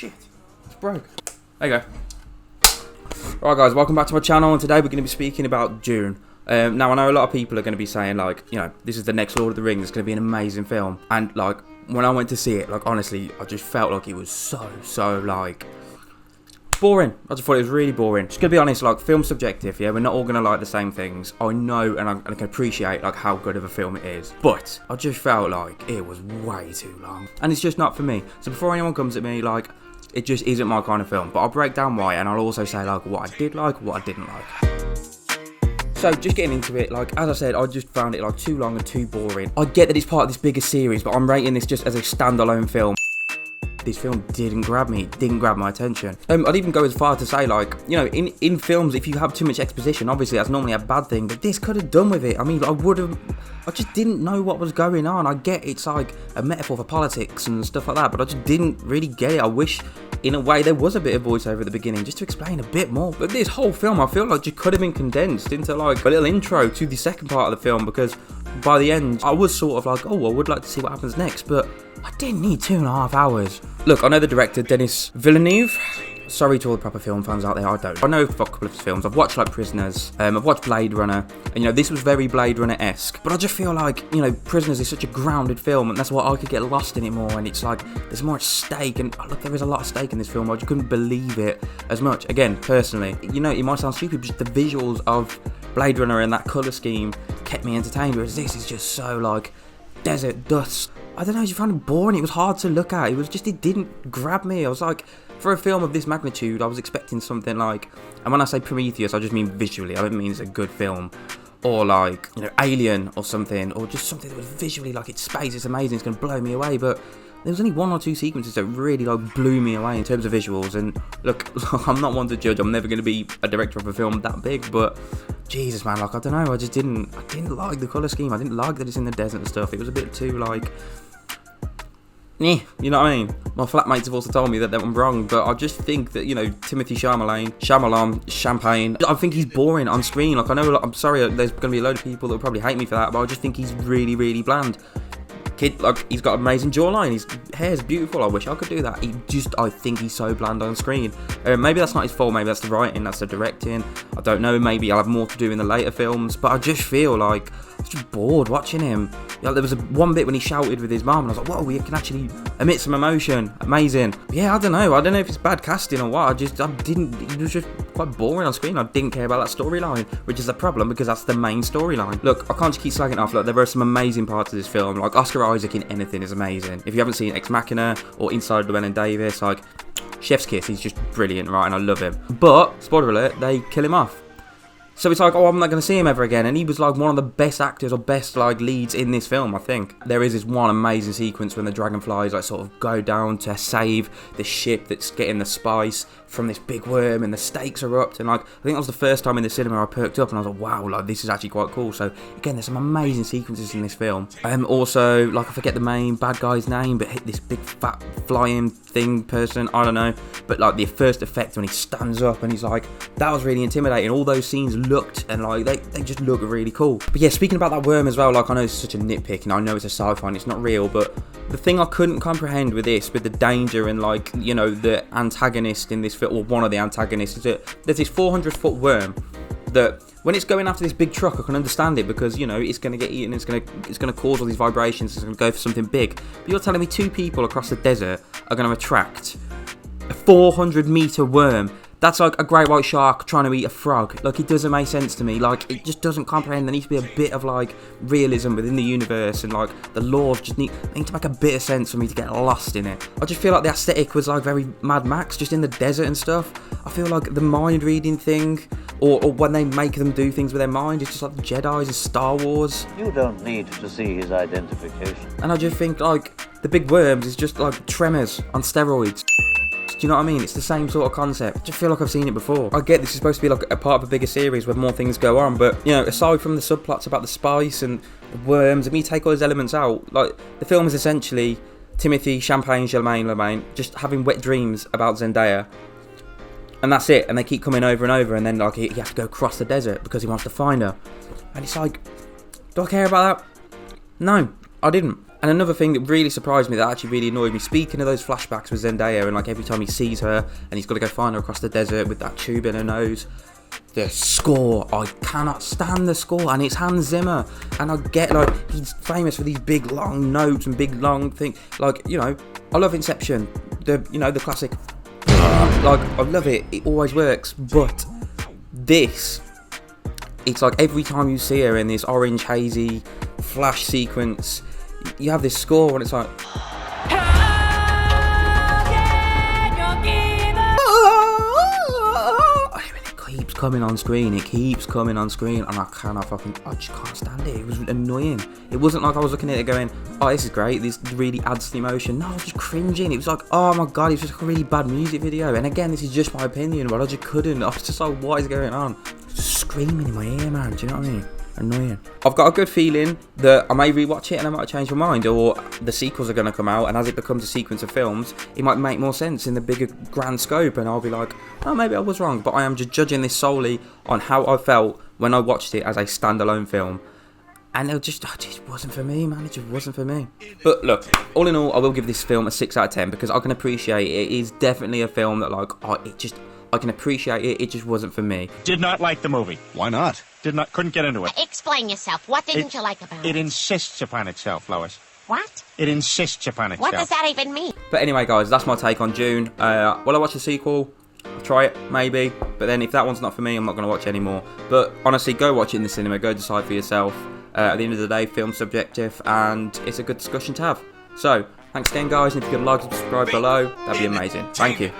shit, it's broke. There you go. Alright guys, welcome back to my channel, and today we're going to be speaking about Dune. Now I know a lot of people are going to be saying like, you know, this is the next Lord of the Rings, it's going to be an amazing film. And like, when I went to see it, like honestly, I just felt like it was so like, boring. I just thought it was really boring. Just gonna be honest, like, film's subjective, yeah, we're not all gonna like the same things. I know, and I can appreciate like how good of a film it is, but I just felt like it was way too long, and it's just not for me. So before anyone comes at me, like, it just isn't my kind of film. But I'll break down why, and I'll also say like what I did like, what I didn't like. So just getting into it, like as I said, I just found it like too long and too boring. I get that it's part of this bigger series, but I'm rating this just as a standalone film. This film didn't grab me, didn't grab my attention. I'd even go as far to say, like, you know, in films, if you have too much exposition, obviously that's normally a bad thing, but this could have done with it. I mean, I just didn't know what was going on. I get it's like a metaphor for politics and stuff like that, but I just didn't really get it. I wish, in a way, there was a bit of voiceover at the beginning just to explain a bit more. But this whole film, I feel like, just could have been condensed into like a little intro to the second part of the film, because by the end, I was sort of like, oh, I would like to see what happens next, but I didn't need 2.5 hours. Look, I know the director, Denis Villeneuve. Sorry to all the proper film fans out there, I don't. I know a couple of his films. I've watched like Prisoners, I've watched Blade Runner, and you know, this was very Blade Runner-esque. But I just feel like, you know, Prisoners is such a grounded film, and that's why I could get lost in it more, and it's like, there's more at stake, and oh, look, there is a lot of stake in this film. I just couldn't believe it as much. Again, personally, you know, it might sound stupid, but just the visuals of Blade Runner and that colour scheme kept me entertained, whereas this is just so like, desert, dust. I don't know, I just found it boring. It was hard to look at. It didn't grab me. I was like, for a film of this magnitude, I was expecting something like, and when I say Prometheus, I just mean visually. I don't mean it's a good film, or like, you know, Alien or something, or just something that was visually like, it's space, it's amazing, it's going to blow me away. But there was only 1 or 2 sequences that really like blew me away in terms of visuals. And look, I'm not one to judge. I'm never going to be a director of a film that big, but Jesus, man, like, I don't know. I didn't like the colour scheme. I didn't like that it's in the desert and stuff. It was a bit too like, you know what I mean? My flatmates have also told me that I'm wrong, but I just think that, you know, Timothy Champagne, I think he's boring on screen. Like, I know, I'm sorry, there's going to be a load of people that will probably hate me for that, but I just think he's really bland. Kid, like, he's got an amazing jawline, his hair's beautiful. I wish I could do that. I think he's so bland on screen. Maybe that's not his fault, maybe that's the writing, that's the directing, I don't know, maybe I'll have more to do in the later films, but I just feel like I was just bored watching him. You know, there was one bit when he shouted with his mum, and I was like, whoa, we can actually emit some emotion, amazing. But yeah, I don't know if it's bad casting or what. It was just quite boring on screen. I didn't care about that storyline, which is a problem because that's the main storyline. Look, I can't just keep slagging it off. Look, there are some amazing parts of this film, like Oscar Isaac in anything is amazing. If you haven't seen Ex Machina or Inside Llewellyn Davis, like, chef's kiss, he's just brilliant, right, and I love him. But, spoiler alert, they kill him off. So it's like, oh, I'm not going to see him ever again. And he was like one of the best actors or best like leads in this film, I think. There is this one amazing sequence when the dragonflies like sort of go down to save the ship that's getting the spice from this big worm, and the stakes erupt. And like, I think that was the first time in the cinema I perked up and I was like, wow, like, this is actually quite cool. So again, there's some amazing sequences in this film. Also, like, I forget the main bad guy's name, but hit this big fat flying thing person, I don't know. But like, the first effect when he stands up and he's like, that was really intimidating. All those scenes looked, and like, they just look really cool. But yeah, speaking about that worm as well, like, I know it's such a nitpick and I know it's a sci-fi and it's not real, but the thing I couldn't comprehend with this, with the danger and like, you know, the antagonist in this film, or one of the antagonists, is that there's this 400-foot worm that when it's going after this big truck, I can understand it because, you know, it's going to get eaten, it's going to cause all these vibrations, it's going to go for something big. But you're telling me 2 people across the desert are going to attract a 400-meter worm? That's like a great white shark trying to eat a frog. Like, it doesn't make sense to me. Like, it just doesn't comprehend. There needs to be a bit of like realism within the universe, and like the laws just need to make a bit of sense for me to get lost in it. I just feel like the aesthetic was like very Mad Max, just in the desert and stuff. I feel like the mind reading thing, or when they make them do things with their mind, it's just like the Jedi's and Star Wars. You don't need to see his identification. And I just think like the big worms is just like Tremors on steroids. Do you know what I mean? It's the same sort of concept. I just feel like I've seen it before. I get this is supposed to be like a part of a bigger series where more things go on, but, you know, aside from the subplots about the spice and the worms, and me take all those elements out, like, the film is essentially Timothy Chalamet just having wet dreams about Zendaya, and that's it. And they keep coming over and over, and then like he has to go across the desert because he wants to find her, and it's like, do I care about that? No, I didn't. And another thing that really surprised me, that actually really annoyed me, speaking of those flashbacks with Zendaya, and like every time he sees her and he's got to go find her across the desert with that tube in her nose, the score, I cannot stand the score, and it's Hans Zimmer, and I get, like, he's famous for these big long notes and big long things, like, you know, I love Inception, the classic, like, I love it, it always works, but this, it's like every time you see her in this orange hazy flash sequence, you have this score and it's like, it keeps coming on screen, and I just can't stand it. It was annoying. It wasn't like I was looking at it going, oh, this is great, this really adds to the emotion. No, I was just cringing. It was like, oh my god, it's just like a really bad music video. And again, this is just my opinion, but I just couldn't. I was just like, what is going on? Just screaming in my ear, man. Do you know what I mean? Annoying. I've got a good feeling that I may rewatch it and I might change my mind, or the sequels are going to come out, and as it becomes a sequence of films, it might make more sense in the bigger grand scope, and I'll be like, oh, maybe I was wrong. But I am just judging this solely on how I felt when I watched it as a standalone film, and it just wasn't for me, man. It just wasn't for me. But look, all in all, I will give this film a 6 out of 10 because I can appreciate it. It is definitely a film that, like, I can appreciate it. It just wasn't for me. Did not like the movie. Why not? Couldn't get into it. Explain yourself. What didn't you like about it? It insists upon itself, Lois. What? It insists upon itself. What does that even mean? But anyway, guys, that's my take on Dune. Will I watch the sequel? I'll try it, maybe. But then if that one's not for me, I'm not going to watch it anymore. But honestly, go watch it in the cinema. Go decide for yourself. At the end of the day, film's subjective, and it's a good discussion to have. So, thanks again, guys. And if you could like and subscribe below, that'd be amazing. Thank you.